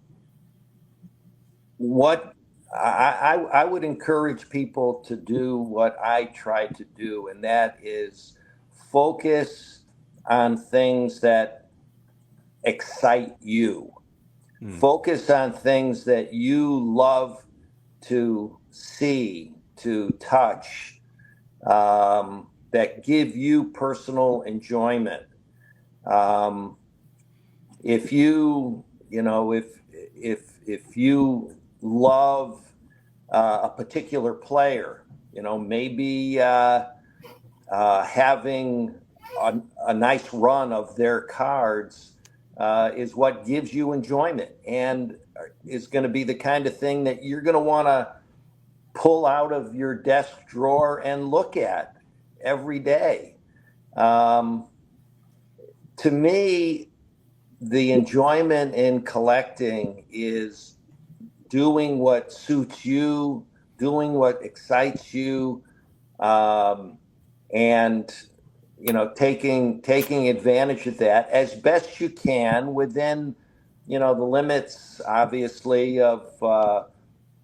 what I would encourage people to do what I try to do, and that is focus on things that excite you. Focus on things that you love to see, to touch, that give you personal enjoyment. Um, if you, you know, if you love a particular player, maybe having a nice run of their cards is what gives you enjoyment and is going to be the kind of thing that you're going to want to pull out of your desk drawer and look at every day. To me, the enjoyment in collecting is doing what suits you, doing what excites you, and taking advantage of that as best you can within the limits, obviously, of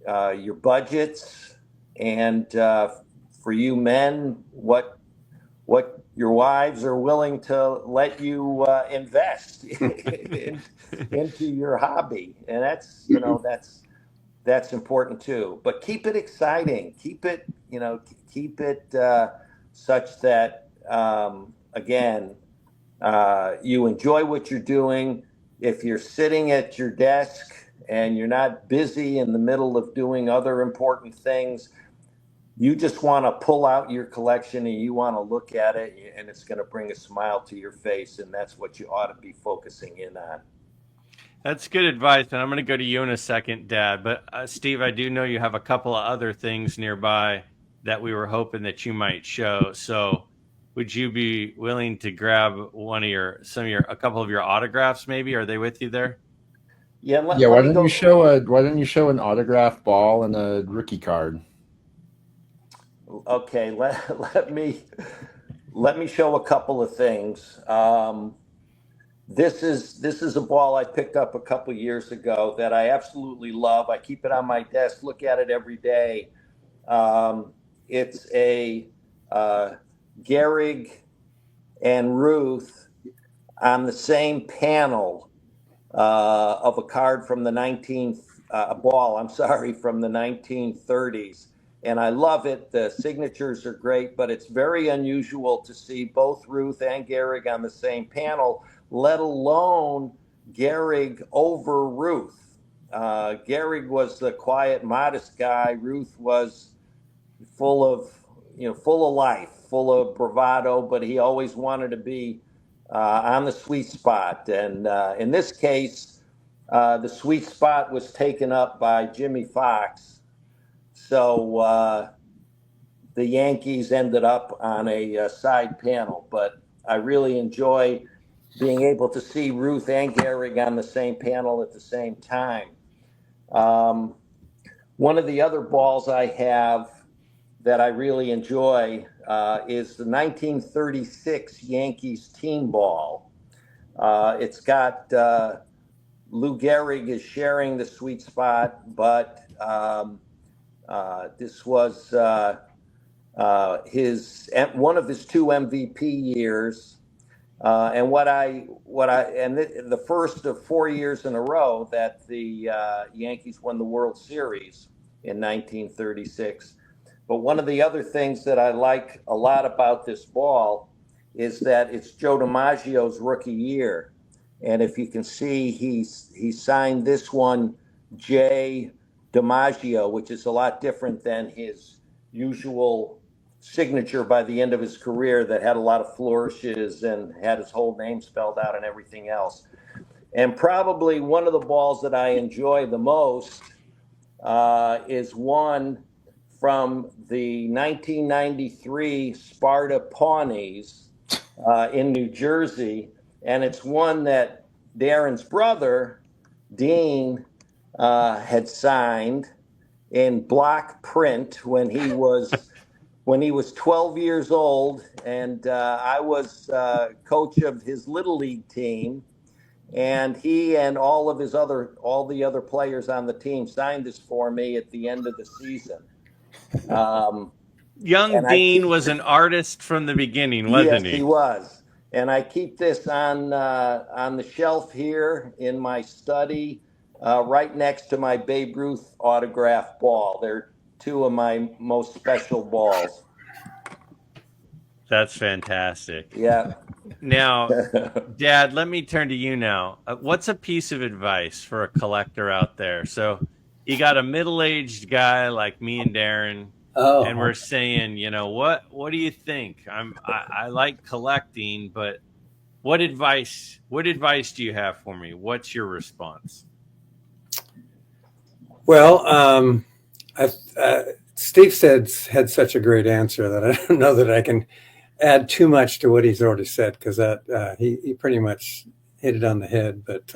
your budgets, and for you men, what your wives are willing to let you invest into your hobby, and that's important too. But keep it exciting. Keep it such that again, you enjoy what you're doing. If you're sitting at your desk and you're not busy in the middle of doing other important things, you just want to pull out your collection and you want to look at it, and it's going to bring a smile to your face, and that's what you ought to be focusing in on. That's good advice, and I'm going to go to you in a second, Dad. But Steve, I do know you have a couple of other things nearby that we were hoping that you might show. So, would you be willing to grab a couple of your autographs? Maybe are they with you there? Yeah. Why don't you show an autograph ball and a rookie card? Okay. Let me show a couple of things. This is a ball I picked up a couple years ago that I absolutely love. I keep it on my desk, look at it every day. It's a Gehrig and Ruth on the same panel of a card from the 1930s. And I love it. The signatures are great, but it's very unusual to see both Ruth and Gehrig on the same panel, let alone Gehrig over Ruth. Gehrig was the quiet, modest guy. Ruth was full of life, full of bravado, but he always wanted to be on the sweet spot. And in this case, the sweet spot was taken up by Jimmy Fox. So the Yankees ended up on a side panel, but I really enjoy being able to see Ruth and Gehrig on the same panel at the same time. One of the other balls I have that I really enjoy is the 1936 Yankees team ball. It's got Lou Gehrig is sharing the sweet spot, but this was one of his two MVP years, and the first of 4 years in a row that the Yankees won the World Series in 1936. But one of the other things that I like a lot about this ball is that it's Joe DiMaggio's rookie year. And if you can see, he signed this one J. DiMaggio, which is a lot different than his usual signature by the end of his career that had a lot of flourishes and had his whole name spelled out and everything else. And probably one of the balls that I enjoy the most is one from the 1993 Sparta Pawnees in New Jersey. And it's one that Darren's brother, Dean, had signed in block print when he was when he was 12 years old, and I was coach of his little league team. And he and all the other players on the team signed this for me at the end of the season. Young And I Dean keep, was an artist from the beginning, yes, wasn't he he? was. And I keep this on the shelf here in my study, right next to my Babe Ruth autograph ball. They're two of my most special balls. That's fantastic. Yeah. Now, Dad, let me turn to you now. What's a piece of advice for a collector out there? So you got a middle-aged guy like me and Darren, and we're saying, what do you think? I like collecting, but what advice do you have for me? What's your response? Well, Steve had such a great answer that I don't know that I can add too much to what he's already said, because he pretty much hit it on the head. But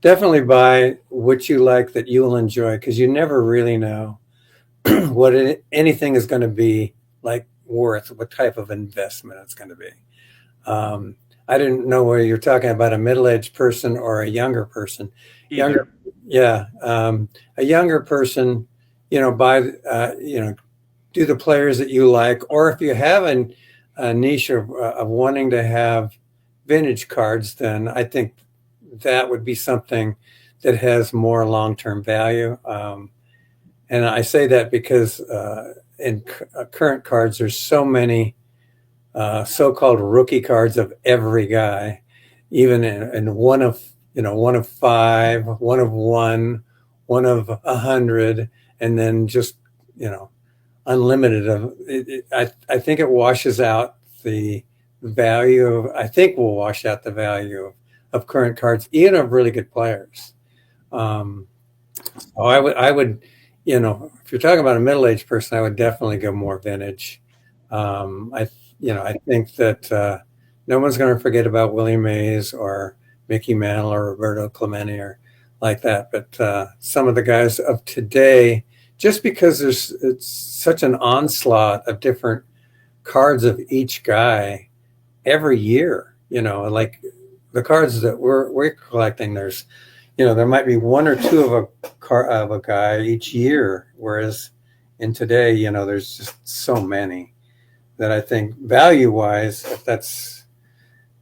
definitely buy what you like that you'll enjoy, because you never really know what anything is going to be like worth, what type of investment it's going to be. I didn't know whether you're talking about a middle-aged person or a younger person. Either. A younger person, buy, do the players that you like, or if you have a niche of wanting to have vintage cards, then I think that would be something that has more long-term value. And I say that because in current cards, there's so many so-called rookie cards of every guy, even in one of 5, one of 1, one of 100, and then just unlimited of it. I think it washes out the value of. I think will wash out the value of current cards, even of really good players. So I would, if you're talking about a middle-aged person, I would definitely go more vintage. I think that no one's going to forget about Willie Mays or Mickey Mantle or Roberto Clemente or like that. But some of the guys of today, just because it's such an onslaught of different cards of each guy every year, like the cards that we're collecting, there's, there might be 1 or 2 of a guy each year, whereas in today, there's just so many that I think value-wise, if that's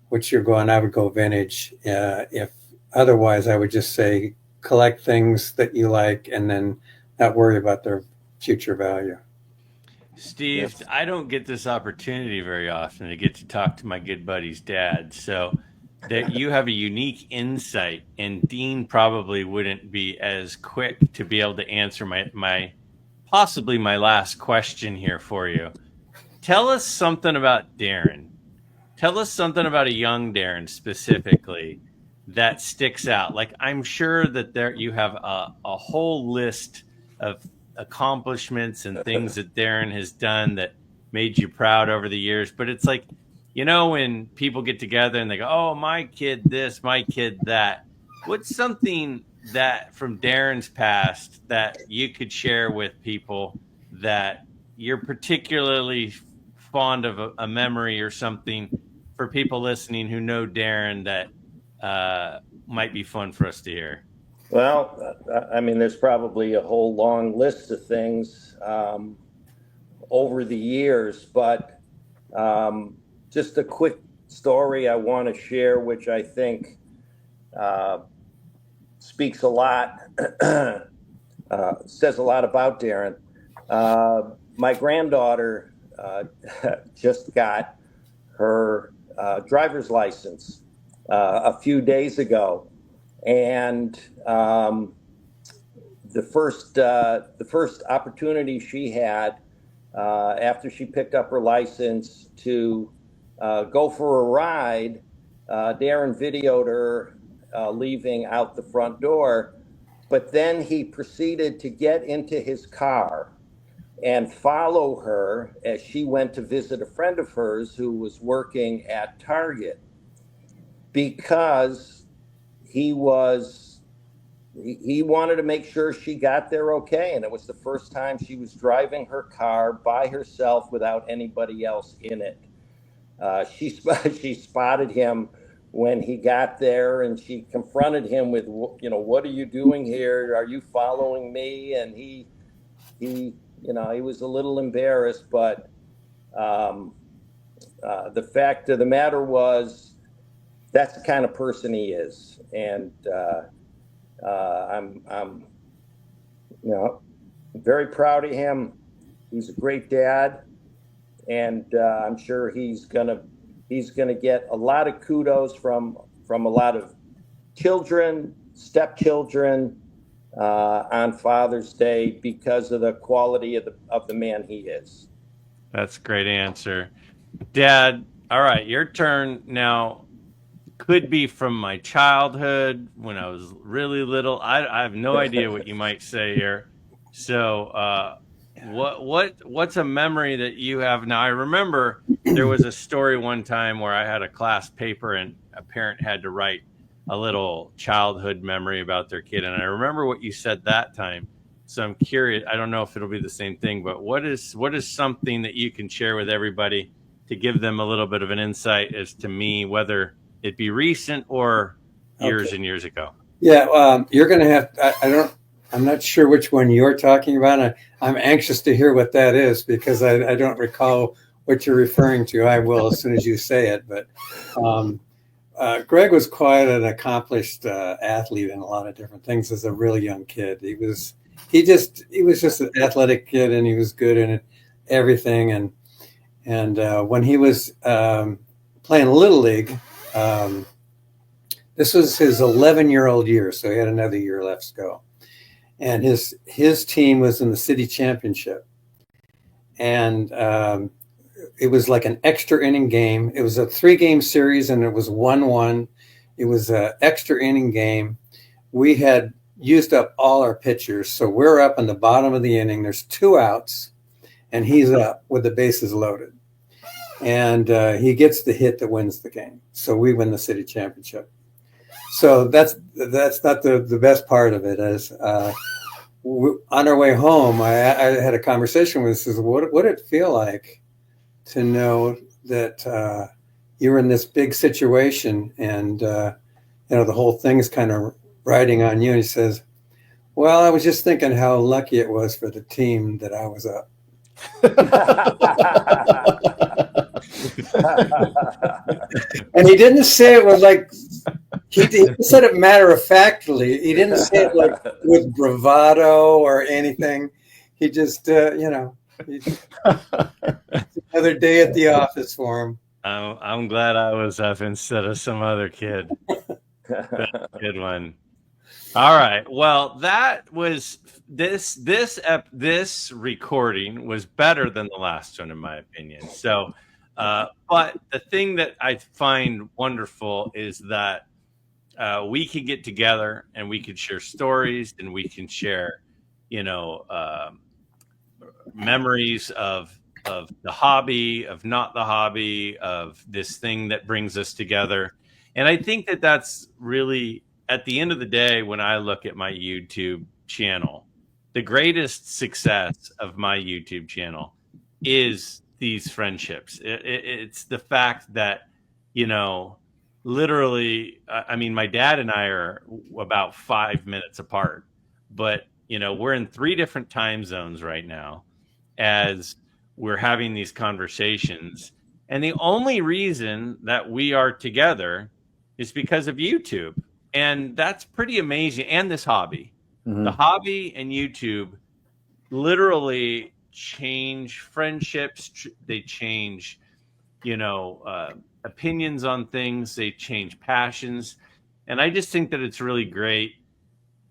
what you're going, I would go vintage. If otherwise, I would just say collect things that you like and then not worry about their future value. Steve, yes. I don't get this opportunity very often to get to talk to my good buddy's dad. So that you have a unique insight, and Dean probably wouldn't be as quick to be able to answer my possibly my last question here for you. Tell us something about Darren. Tell us something about a young Darren specifically that sticks out. Like, I'm sure that you have a whole list of accomplishments and things that Darren has done that made you proud over the years. But it's like, when people get together and they go, oh, my kid this, my kid that. What's something that from Darren's past that you could share with people that you're particularly fond of a memory or something for people listening who know Darren that might be fun for us to hear? Well, I mean, there's probably a whole long list of things over the years, but just a quick story I want to share, which I think speaks a lot, says a lot about Darren. My granddaughter just got her driver's license a few days ago, and the first opportunity she had after she picked up her license to go for a ride, Darren videoed her leaving out the front door, but then he proceeded to get into his car and follow her as she went to visit a friend of hers who was working at Target, because he was he wanted to make sure she got there okay. And it was the first time she was driving her car by herself without anybody else in it. She spotted him when he got there, and she confronted him with, what are you doing here? Are you following me? And he was a little embarrassed, but the fact of the matter was, that's the kind of person he is. And I'm very proud of him. He's a great dad, and I'm sure he's gonna get a lot of kudos from a lot of children, stepchildren, on Father's Day because of the quality of the man he is. That's a great answer, Dad. All right, your turn now. Could be from my childhood when I was really little. I have no idea what you might say here. So, what's a memory that you have? Now, I remember there was a story one time where I had a class paper and a parent had to write a little childhood memory about their kid, and I remember what you said that time. So I'm curious. I don't know if it'll be the same thing, but what is something that you can share with everybody to give them a little bit of an insight as to me, whether it be recent or years and years ago? Yeah, you're going to have. I'm not sure which one you're talking about. I'm anxious to hear what that is because I don't recall what you're referring to. I will as soon as you say it. But Greg was quite an accomplished athlete in a lot of different things as a really young kid. He was just an athletic kid, and he was good in everything. And when he was playing Little League. This was his 11-year-old year, so he had another year left to go. And his team was in the city championship. And it was like an extra inning game. It was a 3-game series, and it was 1-1. It was an extra inning game. We had used up all our pitchers, so we're up in the bottom of the inning. There's 2 outs, and he's up with the bases loaded. And he gets the hit that wins the game. So we win the city championship. So that's not the best part of it. As on our way home, I had a conversation with him. Says, what did it feel like to know that you were in this big situation and the whole thing's kind of riding on you? And he says, well, I was just thinking how lucky it was for the team that I was up. And he didn't say it was like he said it matter of factly. He didn't say it like with bravado or anything. He just another day at the office for him. I'm glad I was up instead of some other kid. That's a good one. All right. Well, that was this recording was better than the last one, in my opinion. So, but the thing that I find wonderful is that we can get together and we can share stories and we can share, memories of the hobby, of not the hobby, of this thing that brings us together. And I think that that's really, at the end of the day, when I look at my YouTube channel, the greatest success of my YouTube channel is these friendships. It's the fact that, literally, I mean, my dad and I are about 5 minutes apart, but, we're in 3 different time zones right now as we're having these conversations. And the only reason that we are together is because of YouTube. And that's pretty amazing. And this hobby. Mm-hmm. The hobby and YouTube literally change friendships. They change, opinions on things. They change passions. And I just think that it's really great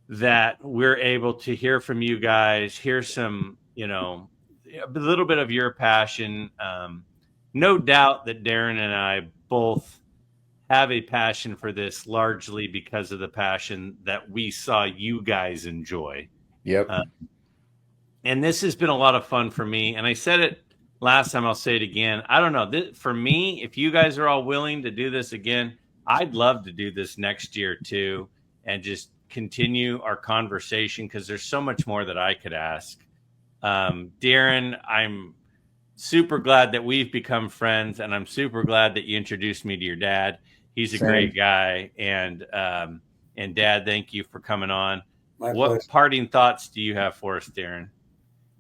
that we're able to hear from you guys, hear some, a little bit of your passion. No doubt that Darren and I both have a passion for this, largely because of the passion that we saw you guys enjoy. Yep. And this has been a lot of fun for me. And I said it last time, I'll say it again. I don't know. For me, if you guys are all willing to do this again, I'd love to do this next year too, and just continue our conversation because there's so much more that I could ask. Darren, I'm super glad that we've become friends, and I'm super glad that you introduced me to your dad. He's a great guy, and Dad, thank you for coming on. What parting thoughts do you have for us, Darren?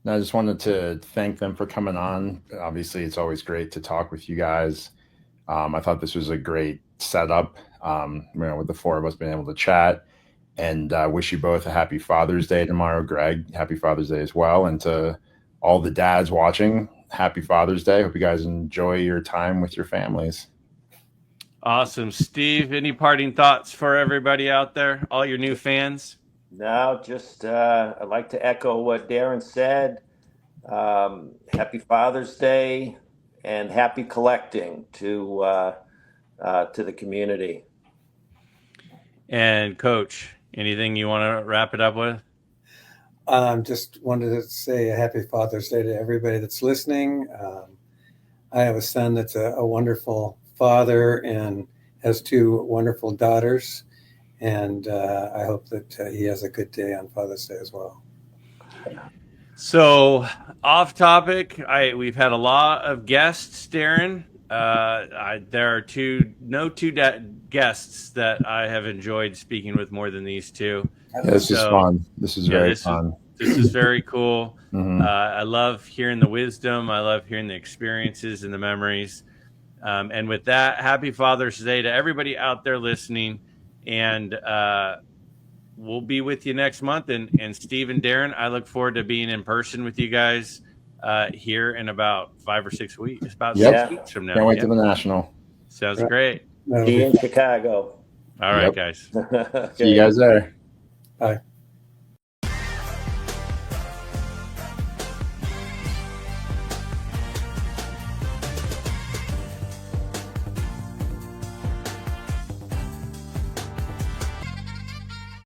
I just wanted to thank them for coming on. Obviously, it's always great to talk with you guys. I thought this was a great setup, with the four of us being able to chat. And I wish you both a happy Father's Day tomorrow. Greg, happy Father's Day as well. And to all the dads watching, happy Father's Day. Hope you guys enjoy your time with your families. Awesome. Steve, any parting thoughts for everybody out there, all your new fans? No, just I'd like to echo what Darren said. Happy Father's Day and happy collecting to the community. And Coach, anything you want to wrap it up with? Just wanted to say a happy Father's Day to everybody that's listening. I have a son that's a wonderful father and has two wonderful daughters. And I hope that he has a good day on Father's Day as well. So, off topic, we've had a lot of guests, Darren. There are two guests that I have enjoyed speaking with more than these two. Yeah, this is fun. This is very fun. This is very cool. Mm-hmm. I love hearing the wisdom. I love hearing the experiences and the memories. And with that, happy Father's Day to everybody out there listening. And we'll be with you next month. And Steve and Darren, I look forward to being in person with you guys here in about 5 or 6 weeks. About 6 weeks from now. Can't wait to the National. Sounds great. See you in Chicago. All right, guys. Okay. See you guys there. Bye.